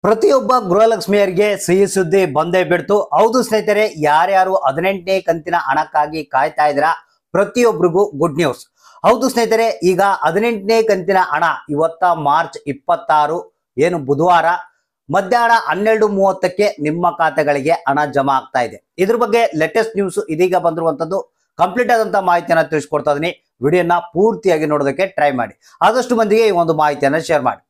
ಪ್ರತಿಯೊಬ್ಬ ಗೃಹಲಕ್ಷ್ಮಿಯರಿಗೆ ಸಿಹಿ ಸುದ್ದಿ ಬಂದೇ ಬಿಡ್ತು. ಹೌದು ಸ್ನೇಹಿತರೆ, ಯಾರ್ಯಾರು 18ನೇ ಕಂತಿನ ಹಣಕ್ಕಾಗಿ ಕಾಯ್ತಾ ಇದ್ದೀರಾ ಪ್ರತಿಯೊಬ್ಬರಿಗೂ ಗುಡ್ ನ್ಯೂಸ್. ಹೌದು ಸ್ನೇಹಿತರೆ, ಈಗ 18ನೇ ಕಂತಿನ ಹಣ ಇವತ್ತ ಮಾರ್ಚ್ 26 ಏನು ಬುಧವಾರ ಮಧ್ಯಾಹ್ನ 12:30ಕ್ಕೆ ನಿಮ್ಮ ಖಾತೆಗಳಿಗೆ ಹಣ ಜಮಾ ಆಗ್ತಾ ಇದೆ. ಇದ್ರ ಬಗ್ಗೆ ಲೇಟೆಸ್ಟ್ ನ್ಯೂಸ್ ಇದೀಗ ಬಂದಿರುವಂತದ್ದು. ಕಂಪ್ಲೀಟ್ ಆದಂತ ಮಾಹಿತಿಯನ್ನ ತಿಳಿಸ್ಕೊಡ್ತಾ ಇದೀನಿ. ವಿಡಿಯೋನ ಪೂರ್ತಿಯಾಗಿ ನೋಡೋದಕ್ಕೆ ಟ್ರೈ ಮಾಡಿ. ಆದಷ್ಟು ಮಂದಿಗೆ ಈ ಒಂದು ಮಾಹಿತಿಯನ್ನ ಶೇರ್ ಮಾಡಿ.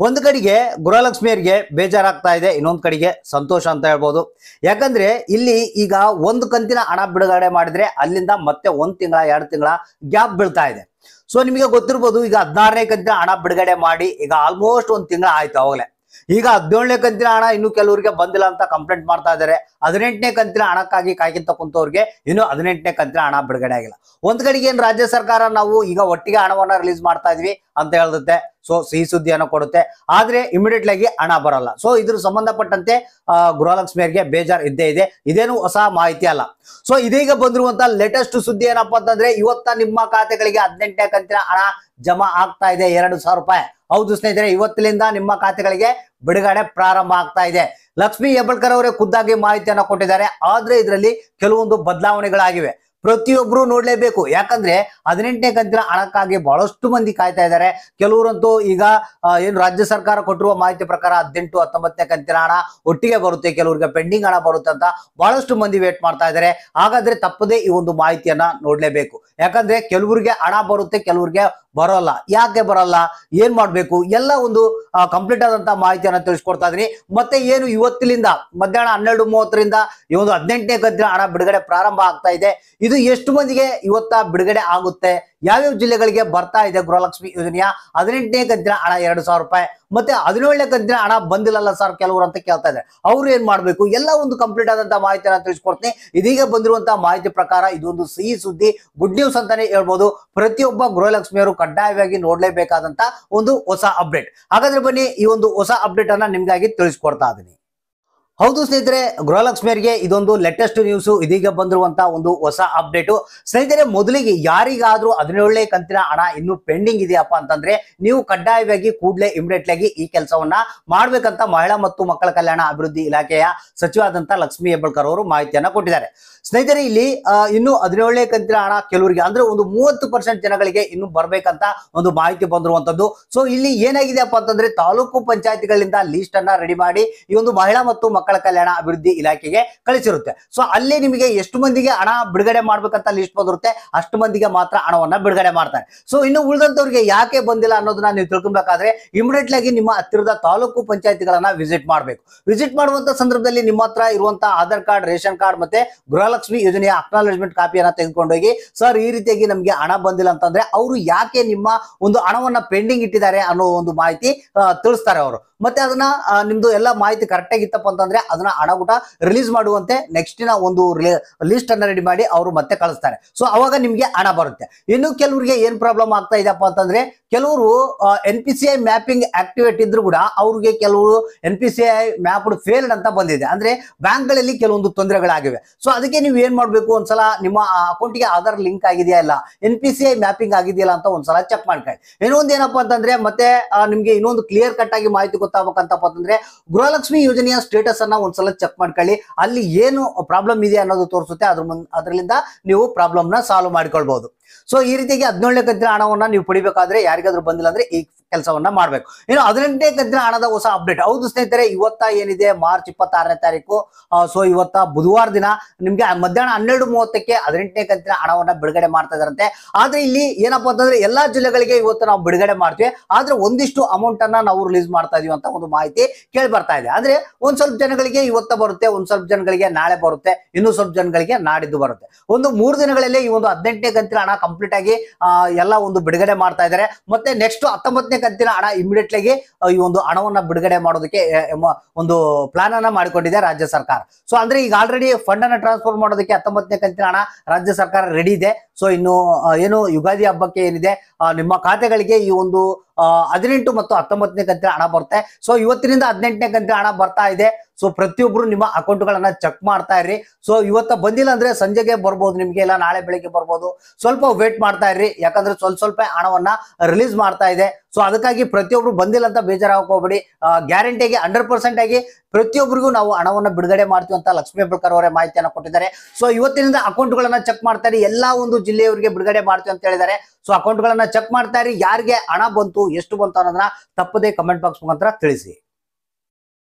ಒಂದು ಕಡೆಗೆ ಗೃಹಲಕ್ಷ್ಮಿಯರಿಗೆ ಬೇಜಾರಾಗ್ತಾ ಇದೆ, ಇನ್ನೊಂದು ಕಡೆಗೆ ಸಂತೋಷ ಅಂತ ಹೇಳ್ಬೋದು. ಯಾಕಂದ್ರೆ ಇಲ್ಲಿ ಈಗ ಒಂದು ಕಂತಿನ ಹಣ ಬಿಡುಗಡೆ ಮಾಡಿದ್ರೆ ಅಲ್ಲಿಂದ ಮತ್ತೆ 1 ತಿಂಗಳ 2 ತಿಂಗಳ ಗ್ಯಾಪ್ ಬೀಳ್ತಾ ಇದೆ. ಸೊ ನಿಮಗೆ ಗೊತ್ತಿರ್ಬೋದು, ಈಗ 16ನೇ ಕಂತಿನ ಹಣ ಬಿಡುಗಡೆ ಮಾಡಿ ಈಗ ಆಲ್ಮೋಸ್ಟ್ 1 ತಿಂಗಳ ಆಯ್ತು ಅವಾಗಲೇ. ಈಗ 17ನೇ ಕಂತಿನ ಹಣ ಇನ್ನು ಕೆಲವರಿಗೆ ಬಂದಿಲ್ಲ ಅಂತ ಕಂಪ್ಲೇಂಟ್ ಮಾಡ್ತಾ ಇದ್ದಾರೆ. 18ನೇ ಕಂತಿನ ಹಣಕ್ಕಾಗಿ ಕಾಯ್ಕಿಂತ ಕುಂತವ್ರಿಗೆ ಇನ್ನು 18ನೇ ಕಂತಿನ ಹಣ ಬಿಡುಗಡೆ ಆಗಿಲ್ಲ. ಒಂದ್ ಕಡೆಗೆ ಏನ್ ರಾಜ್ಯ ಸರ್ಕಾರ ನಾವು ಈಗ ಒಟ್ಟಿಗೆ ಹಣವನ್ನ ರಿಲೀಸ್ ಮಾಡ್ತಾ ಇದೀವಿ ಅಂತ ಹೇಳುತ್ತೆ. ಸೊ ಸಿಹಿ ಸುದ್ದಿಯನ್ನು ಕೊಡುತ್ತೆ, ಆದ್ರೆ ಇಮಿಡಿಯೇಟ್ಲಿ ಆಗಿ ಹಣ ಬರಲ್ಲ. ಸೊ ಇದ್ರ ಸಂಬಂಧಪಟ್ಟಂತೆ ಗೃಹಲಕ್ಷ್ಮಿಯರಿಗೆ ಬೇಜಾರ್ ಇದ್ದೇ ಇದೆ. ಇದೇನು ಹೊಸ ಮಾಹಿತಿ ಅಲ್ಲ. ಸೊ ಇದೀಗ ಬಂದಿರುವಂತ ಲೇಟೆಸ್ಟ್ ಸುದ್ದಿ ಏನಪ್ಪಾ ಅಂತಂದ್ರೆ, ಇವತ್ತ ನಿಮ್ಮ ಖಾತೆಗಳಿಗೆ 18ನೇ ಕಂತಿನ ಹಣ ಜಮಾ ಆಗ್ತಾ ಇದೆ, 2,000 ರೂಪಾಯಿ. ಹೌದು ಸ್ನೇಹಿತರೆ, ಇವತ್ತಿನಿಂದ ನಿಮ್ಮ ಖಾತೆಗಳಿಗೆ ಬಿಡುಗಡೆ ಪ್ರಾರಂಭ ಆಗ್ತಾ ಇದೆ. ಲಕ್ಷ್ಮೀ ಹೆಬ್ಬಾಳ್ಕರ್ ಅವರೇ ಖುದ್ದಾಗಿ ಮಾಹಿತಿಯನ್ನ ಕೊಟ್ಟಿದ್ದಾರೆ. ಆದ್ರೆ ಇದರಲ್ಲಿ ಕೆಲವೊಂದು ಬದಲಾವಣೆಗಳಾಗಿವೆ, ಪ್ರತಿಯೊಬ್ರು ನೋಡ್ಲೇಬೇಕು. ಯಾಕಂದ್ರೆ 18ನೇ ಕಂತಿನ ಹಣಕ್ಕಾಗಿ ಬಹಳಷ್ಟು ಮಂದಿ ಕಾಯ್ತಾ ಇದ್ದಾರೆ. ಕೆಲವರಂತೂ ಈಗ ಏನು ರಾಜ್ಯ ಸರ್ಕಾರ ಕೊಟ್ಟಿರುವ ಮಾಹಿತಿ ಪ್ರಕಾರ 18, 19ನೇ ಕಂತಿನ ಹಣ ಒಟ್ಟಿಗೆ ಬರುತ್ತೆ, ಕೆಲವರಿಗೆ ಪೆಂಡಿಂಗ್ ಹಣ ಬರುತ್ತೆ ಅಂತ ಬಹಳಷ್ಟು ಮಂದಿ ವೇಟ್ ಮಾಡ್ತಾ ಇದ್ದಾರೆ. ಹಾಗಾದ್ರೆ ತಪ್ಪದೇ ಈ ಒಂದು ಮಾಹಿತಿಯನ್ನ ನೋಡ್ಲೇಬೇಕು. ಯಾಕಂದ್ರೆ ಕೆಲವರಿಗೆ ಹಣ ಬರುತ್ತೆ, ಕೆಲವರಿಗೆ ಬರೋಲ್ಲ. ಯಾಕೆ ಬರಲ್ಲ, ಏನ್ ಮಾಡ್ಬೇಕು, ಎಲ್ಲ ಒಂದು ಕಂಪ್ಲೀಟ್ ಆದಂತ ಮಾಹಿತಿಯನ್ನ ತಿಳಿಸ್ಕೊಡ್ತಾ ಇದೀನಿ. ಮತ್ತೆ ಏನು ಇವತ್ತಿನಿಂದ ಮಧ್ಯಾಹ್ನ 12:30ರಿಂದ ಈ ಒಂದು 18ನೇ ಕಂತಿನ ಹಣ ಬಿಡುಗಡೆ ಪ್ರಾರಂಭ ಆಗ್ತಾ ಇದೆ. ಇದು ಎಷ್ಟು ಮಂದಿಗೆ ಇವತ್ತ ಬಿಡುಗಡೆ ಆಗುತ್ತೆ, ಯಾವ್ಯಾವ ಜಿಲ್ಲೆಗಳಿಗೆ ಬರ್ತಾ ಇದೆ ಗೃಹಲಕ್ಷ್ಮಿ ಯೋಜನೆಯ 18ನೇ ಕಂತಿನ ಹಣ 2,000 ರೂಪಾಯಿ, ಮತ್ತೆ 17ನೇ ಕಂತಿನ ಹಣ ಬಂದಿಲ್ಲಲ್ಲ ಸರ್ ಕೆಲವರು ಅಂತ ಕೇಳ್ತಾ ಇದ್ದಾರೆ. ಅವ್ರು ಏನ್ ಮಾಡ್ಬೇಕು, ಎಲ್ಲ ಒಂದು ಕಂಪ್ಲೀಟ್ ಆದಂತ ಮಾಹಿತಿಯನ್ನ ತಿಳಿಸ್ಕೊಡ್ತೀನಿ. ಇದೀಗ ಬಂದಿರುವಂತಹ ಮಾಹಿತಿ ಪ್ರಕಾರ ಇದೊಂದು ಸಿಹಿ ಸುದ್ದಿ, ಗುಡ್ ನ್ಯೂಸ್ ಅಂತಾನೆ ಹೇಳ್ಬೋದು. ಪ್ರತಿಯೊಬ್ಬ ಗೃಹಲಕ್ಷ್ಮಿಯರು ಕಡ್ಡಾಯವಾಗಿ ನೋಡ್ಲೇಬೇಕಾದಂತ ಒಂದು ಹೊಸ ಅಪ್ಡೇಟ್. ಹಾಗಾದ್ರೆ ಬನ್ನಿ ಈ ಒಂದು ಹೊಸ ಅಪ್ಡೇಟ್ ಅನ್ನ ನಿಮ್ಗಾಗಿ ತಿಳಿಸ್ಕೊಡ್ತಾ ಇದೀನಿ. ಹೌದು ಸ್ನೇಹಿತರೆ, ಗೃಹಲಕ್ಷ್ಮಿಯರಿಗೆ ಇದೊಂದು ಲೇಟೆಸ್ಟ್ ನ್ಯೂಸ್, ಇದೀಗ ಬಂದಿರುವಂತಹ ಒಂದು ಹೊಸ ಅಪ್ಡೇಟು. ಸ್ನೇಹಿತರೆ, ಮೊದಲಿಗೆ ಯಾರಿಗಾದ್ರೂ 17ನೇ ಕಂತಿನ ಹಣ ಇನ್ನು ಪೆಂಡಿಂಗ್ ಇದೆಯಪ್ಪ ಅಂತಂದ್ರೆ ನೀವು ಕಡ್ಡಾಯವಾಗಿ ಕೂಡಲೇ ಇಮಿಡಿಯೇಟ್ಲಿ ಆಗಿ ಈ ಕೆಲಸವನ್ನ ಮಾಡ್ಬೇಕಂತ ಮಹಿಳಾ ಮತ್ತು ಮಕ್ಕಳ ಕಲ್ಯಾಣ ಅಭಿವೃದ್ಧಿ ಇಲಾಖೆಯ ಸಚಿವಾದಂತ ಲಕ್ಷ್ಮೀ ಹೆಬ್ಬಾಳ್ಕರ್ ಅವರು ಮಾಹಿತಿಯನ್ನ ಕೊಟ್ಟಿದ್ದಾರೆ. ಸ್ನೇಹಿತರೆ, ಇಲ್ಲಿ ಇನ್ನು 17ನೇ ಕಂತಿನ ಹಣ ಕೆಲವರಿಗೆ ಅಂದ್ರೆ ಒಂದು 30% ಜನಗಳಿಗೆ ಇನ್ನು ಬರ್ಬೇಕಂತ ಒಂದು ಮಾಹಿತಿ ಬಂದಿರುವಂತದ್ದು. ಸೊ ಇಲ್ಲಿ ಏನಾಗಿದೆಯಪ್ಪ ಅಂತಂದ್ರೆ, ತಾಲೂಕು ಪಂಚಾಯತಿಗಳಿಂದ ಲೀಸ್ಟ್ ಅನ್ನ ರೆಡಿ ಮಾಡಿ ಈ ಒಂದು ಮಹಿಳಾ ಮತ್ತು ಮಕ್ಕಳ ಕಲ್ಯಾಣ ಅಭಿವೃದ್ಧಿ ಇಲಾಖೆಗೆ ಕಳಿಸಿರುತ್ತೆ. ಸೊ ಅಲ್ಲಿ ನಿಮಗೆ ಎಷ್ಟು ಮಂದಿಗೆ ಹಣ ಬಿಡುಗಡೆ ಮಾಡ್ಬೇಕಂತ ಲಿಸ್ಟ್ ಬಂದಿರುತ್ತೆ, ಅಷ್ಟು ಮಂದಿಗೆ ಮಾತ್ರ ಹಣವನ್ನ ಬಿಡುಗಡೆ ಮಾಡ್ತಾರೆ. ಸೊ ಇನ್ನು ಉಳಿದಂತವ್ರಿಗೆ ಯಾಕೆ ಬಂದಿಲ್ಲ ಅನ್ನೋದನ್ನ ನೀವು ತಿಳ್ಕೊಬೇಕಾದ್ರೆ ಇಮಿಡಿಯೇಟ್ಲಿ ಆಗಿ ನಿಮ್ಮ ಹತ್ತಿರದ ತಾಲೂಕು ಪಂಚಾಯತಿಗಳನ್ನ ವಿಸಿಟ್ ಮಾಡಬೇಕು. ವಿಸಿಟ್ ಮಾಡುವಂತ ಸಂದರ್ಭದಲ್ಲಿ ನಿಮ್ಮ ಹತ್ರ ಇರುವಂತಹ ಆಧಾರ್ ಕಾರ್ಡ್, ರೇಷನ್ ಕಾರ್ಡ್ ಮತ್ತೆ ಗೃಹಲಕ್ಷ್ಮಿ ಯೋಜನೆಯ ಅಕ್ನಾಲೆಜ್ಮೆಂಟ್ ಕಾಪಿಯನ್ನ ತೆಗೆದುಕೊಂಡೋಗಿ, ಸರ್ ಈ ರೀತಿಯಾಗಿ ನಮ್ಗೆ ಹಣ ಬಂದಿಲ್ಲ ಅಂತಂದ್ರೆ ಅವರು ಯಾಕೆ ನಿಮ್ಮ ಒಂದು ಹಣವನ್ನ ಪೆಂಡಿಂಗ್ ಇಟ್ಟಿದ್ದಾರೆ ಅನ್ನೋ ಒಂದು ಮಾಹಿತಿ ತಿಳಿಸ್ತಾರೆ ಅವರು. ಮತ್ತೆ ಅದನ್ನ ನಿಮ್ದು ಎಲ್ಲ ಮಾಹಿತಿ ಕರೆಕ್ಟ್ ಆಗಿತ್ತಪ್ಪ ಅಂತಂದ್ರೆ ಅದನ್ನ ಹಣ ಕೂಡ ರಿಲೀಸ್ ಮಾಡುವಂತೆ ನೆಕ್ಸ್ಟಿನ ಒಂದು ಲಿಸ್ಟ್ ಅನ್ನ ರೆಡಿ ಮಾಡಿ ಅವರು ಮತ್ತೆ ಕಳಿಸ್ತಾರೆ. ಸೊ ಅವಾಗ ನಿಮ್ಗೆ ಹಣ ಬರುತ್ತೆ. ಇನ್ನು ಕೆಲವರಿಗೆ ಏನ್ ಪ್ರಾಬ್ಲಮ್ ಆಗ್ತಾ ಇದೆಯಪ್ಪ ಅಂತಂದ್ರೆ, ಕೆಲವರು NPCI ಮ್ಯಾಪಿಂಗ್ ಆಕ್ಟಿವೇಟ್ ಇದ್ರು ಕೂಡ ಅವ್ರಿಗೆ ಕೆಲವರು NPCI ಮ್ಯಾಪ್ ಫೇಲ್ಡ್ ಅಂತ ಬಂದಿದೆ. ಅಂದ್ರೆ ಬ್ಯಾಂಕ್ ಗಳಲ್ಲಿ ಕೆಲವೊಂದು ತೊಂದರೆಗಳಾಗಿವೆ. ಸೊ ಅದಕ್ಕೆ ನೀವು ಏನ್ ಮಾಡ್ಬೇಕು, ಒಂದ್ಸಲ ನಿಮ್ಮ ಅಕೌಂಟ್ಗೆ ಆಧಾರ್ ಲಿಂಕ್ ಆಗಿದೆಯಾ ಇಲ್ಲ, NPCI ಮ್ಯಾಪಿಂಗ್ ಆಗಿದೆಯಲ್ಲ ಅಂತ ಒಂದ್ಸಲ ಚೆಕ್ ಮಾಡ್ಕೊಳ್ಳಿ. ಇನ್ನೊಂದು ಏನಪ್ಪಾ ಅಂತಂದ್ರೆ, ಮತ್ತೆ ನಿಮ್ಗೆ ಇನ್ನೊಂದು ಕ್ಲಿಯರ್ ಕಟ್ ಆಗಿ ಮಾಹಿತಿ ಗೊತ್ತಾಗಬೇಕಂತಪ್ಪ ಅಂತಂದ್ರೆ, ಗೃಹಲಕ್ಷ್ಮಿ ಯೋಜನೆಯ ಸ್ಟೇಟಸ್ ಅನ್ನ ಒಂದ್ಸಲ ಚೆಕ್ ಮಾಡ್ಕೊಳ್ಳಿ. ಅಲ್ಲಿ ಏನು ಪ್ರಾಬ್ಲಮ್ ಇದೆ ಅನ್ನೋದು ತೋರಿಸುತ್ತೆ. ಅದರಿಂದ ನೀವು ಪ್ರಾಬ್ಲಮ್ ನ ಸಾಲ್ವ್ ಮಾಡ್ಕೊಳ್ಬಹುದು. ಸೊ ಈ ರೀತಿಯಾಗಿ 17ನೇ ಕಂತಿನ ಹಣವನ್ನ ನೀವು ಪಡಿಬೇಕಾದ್ರೆ ಯಾರಿಗಾದ್ರೂ ಬಂದಿಲ್ಲ ಅಂದ್ರೆ ಈ ಕೆಲಸವನ್ನ ಮಾಡ್ಬೇಕು. ಇನ್ನು 18ನೇ ಕಂತಿನ ಹಣದ ಹೊಸ ಅಪ್ಡೇಟ್. ಹೌದು ಸ್ನೇಹಿತರೆ, ಇವತ್ತ ಏನಿದೆ ಮಾರ್ಚ್ 26ನೇ ತಾರೀಕು. ಸೊ ಇವತ್ತ ಬುಧವಾರ ದಿನ ನಿಮ್ಗೆ ಮಧ್ಯಾಹ್ನ 12:30ಕ್ಕೆ 18ನೇ ಕಂತಿನ ಹಣವನ್ನ ಬಿಡುಗಡೆ ಮಾಡ್ತಾ ಇದಾರಂತೆ. ಆದ್ರೆ ಇಲ್ಲಿ ಏನಪ್ಪಾ ಅಂತಂದ್ರೆ, ಎಲ್ಲಾ ಜಿಲ್ಲೆಗಳಿಗೆ ಇವತ್ತು ನಾವು ಬಿಡುಗಡೆ ಮಾಡ್ತೀವಿ, ಆದ್ರೆ ಒಂದಿಷ್ಟು ಅಮೌಂಟ್ ಅನ್ನ ನಾವು ರಿಲೀಸ್ ಮಾಡ್ತಾ ಇದೀವಿ ಅಂತ ಒಂದು ಮಾಹಿತಿ ಕೇಳಿ ಬರ್ತಾ ಇದೆ. ಅಂದ್ರೆ ಒಂದ್ ಸ್ವಲ್ಪ ಜನಗಳಿಗೆ ಇವತ್ತ ಬರುತ್ತೆ, ಒಂದ್ ಸ್ವಲ್ಪ ಜನಗಳಿಗೆ ನಾಳೆ ಬರುತ್ತೆ, ಇನ್ನು ಸ್ವಲ್ಪ ಜನಗಳಿಗೆ ನಾಡಿದ್ದು ಬರುತ್ತೆ. ಒಂದು 3 ದಿನಗಳಲ್ಲಿ ಈ ಒಂದು 18ನೇ ಕಂತಿನ ಹಣ ಕಂಪ್ಲೀಟ್ ಆಗಿ ಎಲ್ಲ ಒಂದು ಬಿಡುಗಡೆ ಮಾಡ್ತಾ ಇದ್ದಾರೆ. ಮತ್ತೆ ನೆಕ್ಸ್ಟ್ 19ನೇ ಕಂತಿನ ಹಣ ಇಮಿಡಿಯೇಟ್ಲಿ ಆಗಿ ಈ ಒಂದು ಹಣವನ್ನ ಬಿಡುಗಡೆ ಮಾಡೋದಕ್ಕೆ ಒಂದು ಪ್ಲಾನ್ ಅನ್ನ ಮಾಡಿಕೊಂಡಿದೆ ರಾಜ್ಯ ಸರ್ಕಾರ. ಸೊ ಅಂದ್ರೆ ಈಗ ಆಲ್ರೆಡಿ ಫಂಡ್ ಅನ್ನ ಟ್ರಾನ್ಸ್ಫರ್ ಮಾಡೋದಕ್ಕೆ 19ನೇ ಕಂತಿನ ಹಣ ರಾಜ್ಯ ಸರ್ಕಾರ ರೆಡಿ ಇದೆ. ಸೊ ಇನ್ನು ಏನು ಯುಗಾದಿ ಹಬ್ಬಕ್ಕೆ ಏನಿದೆ ನಿಮ್ಮ ಖಾತೆಗಳಿಗೆ ಈ ಒಂದು 18 ಮತ್ತು 19ನೇ ಕಂತಿನ ಹಣ ಬರುತ್ತೆ. ಸೊ ಇವತ್ತಿನಿಂದ 18ನೇ ಕಂತಿನ ಹಣ ಬರ್ತಾ ಇದೆ. ಸೊ ಪ್ರತಿಯೊಬ್ರು ನಿಮ್ಮ ಅಕೌಂಟ್ಗಳನ್ನ ಚೆಕ್ ಮಾಡ್ತಾ ಇರ್ರಿ. ಸೊ ಇವತ್ತ ಬಂದಿಲ್ಲ ಅಂದ್ರೆ ಸಂಜೆಗೆ ಬರ್ಬೋದು ನಿಮ್ಗೆ, ಇಲ್ಲ ನಾಳೆ ಬೆಳಿಗ್ಗೆ ಬರ್ಬೋದು. ಸ್ವಲ್ಪ ವೇಟ್ ಮಾಡ್ತಾ ಇರ್ರಿ, ಯಾಕಂದ್ರೆ ಸ್ವಲ್ಪ ಹಣವನ್ನ ರಿಲೀಸ್ ಮಾಡ್ತಾ ಇದೆ. ಸೊ ಅದಕ್ಕಾಗಿ ಪ್ರತಿಯೊಬ್ರು ಬಂದಿಲ್ಲ ಅಂತ ಬೇಜಾರಾಗಕ್ಕೆ ಹೋಗ್ಬೇಡಿ. ಗ್ಯಾರಂಟಿಯಾಗಿ 100% ಆಗಿ ಪ್ರತಿಯೊಬ್ಬರಿಗೂ ನಾವು ಹಣವನ್ನ ಬಿಡುಗಡೆ ಮಾಡ್ತೀವಿ ಅಂತ ಲಕ್ಷ್ಮೀ ಹೆಬ್ಬಾಳ್ಕರ್ ಅವರೇ ಮಾಹಿತಿಯನ್ನು ಕೊಟ್ಟಿದ್ದಾರೆ. ಸೊ ಇವತ್ತಿನಿಂದ ಅಕೌಂಟ್ಗಳನ್ನ ಚೆಕ್ ಮಾಡ್ತಾರೆ, ಎಲ್ಲಾ ಒಂದು ಜಿಲ್ಲೆಯವರಿಗೆ ಬಿಡುಗಡೆ ಮಾಡ್ತೀವಿ ಅಂತ ಹೇಳಿದ್ದಾರೆ. ಸೊ ಅಕೌಂಟ್ಗಳನ್ನ ಚೆಕ್ ಮಾಡ್ತಾ ಇರಿ. ಯಾರಿಗೆ ಹಣ ಬಂತು, ಎಷ್ಟು ಬಂತು ಅನ್ನೋದನ್ನ ತಪ್ಪದೇ ಕಮೆಂಟ್ ಬಾಕ್ಸ್ ಮುಖಾಂತರ ತಿಳಿಸಿ.